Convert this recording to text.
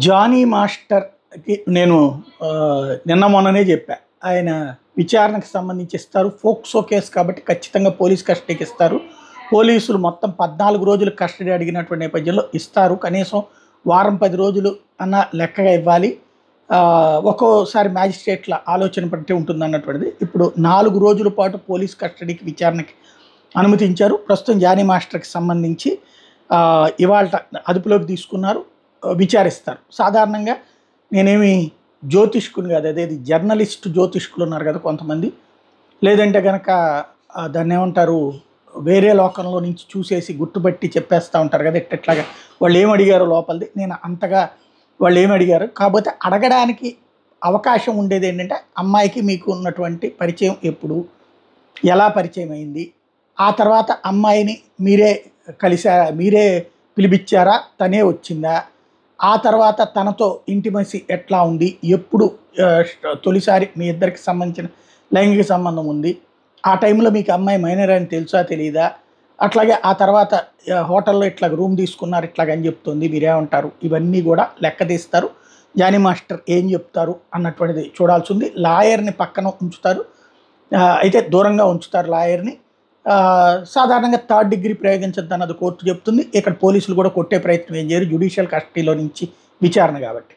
Johnny మాస్టర్‌కి నేను నిన్న మొన్ననే చెప్పా. ఆయన విచారణకు సంబంధించి ఇస్తారు. ఫోక్సో కేసు కాబట్టి ఖచ్చితంగా పోలీస్ కస్టడీకి ఇస్తారు. పోలీసులు మొత్తం 14 రోజులు కస్టడీ అడిగినటువంటి నేపథ్యంలో ఇస్తారు. కనీసం వారం 10 రోజులు అన్న లెక్కగా ఇవ్వాలి. ఒక్కోసారి మ్యాజిస్ట్రేట్ల ఆలోచన బట్టి ఉంటుందన్నటువంటిది. ఇప్పుడు 4 రోజుల పాటు పోలీస్ కస్టడీకి విచారణకి అనుమతించారు. ప్రస్తుతం జానీ మాస్టర్‌కి సంబంధించి ఇవాల్ట అదుపులోకి తీసుకున్నారు. విచారిస్తారు. సాధారణంగా నేనేమి జ్యోతిష్కుని కాదు, అదేది జర్నలిస్ట్ జ్యోతిష్కులు ఉన్నారు కదా కొంతమంది, లేదంటే కనుక దాన్ని ఏమంటారు, వేరే లోకంలో నుంచి చూసేసి గుర్తుపట్టి చెప్పేస్తూ ఉంటారు కదా ఇట్లాగా. వాళ్ళు ఏం అడిగారో లోపలిది నేను అంతగా వాళ్ళు ఏమి అడిగారు, కాకపోతే అడగడానికి అవకాశం ఉండేది ఏంటంటే అమ్మాయికి మీకు ఉన్నటువంటి పరిచయం ఎప్పుడు, ఎలా పరిచయం అయింది, ఆ తర్వాత అమ్మాయిని మీరే కలిసారా, మీరే పిలిపించారా, తనే వచ్చిందా, ఆ తర్వాత తనతో ఇంటిమసీ ఎట్లా ఉంది, ఎప్పుడు తొలిసారి మీ ఇద్దరికి సంబంధించిన లైంగిక సంబంధం ఉంది, ఆ టైంలో మీకు అమ్మాయి మైనర్ అని తెలుసా తెలియదా, అట్లాగే ఆ తర్వాత హోటల్లో ఇట్లా రూమ్ తీసుకున్నారు ఇట్లాగని చెప్తుంది, మీరేమంటారు, ఇవన్నీ కూడా లెక్క తీస్తారు. జానీ మాస్టర్ ఏం చెప్తారు అన్నటువంటిది చూడాల్సి ఉంది. లాయర్ని పక్కన ఉంచుతారు, అయితే దూరంగా ఉంచుతారు లాయర్ని. సాధారణంగా థర్డ్ డిగ్రీ ప్రయోగించద్దు అన్నది కోర్టు చెప్తుంది. ఇక్కడ పోలీసులు కూడా కొట్టే ప్రయత్నం ఏం చేయరు, జ్యుడిషియల్ కస్టడీలో నుంచి విచారణ కాబట్టి.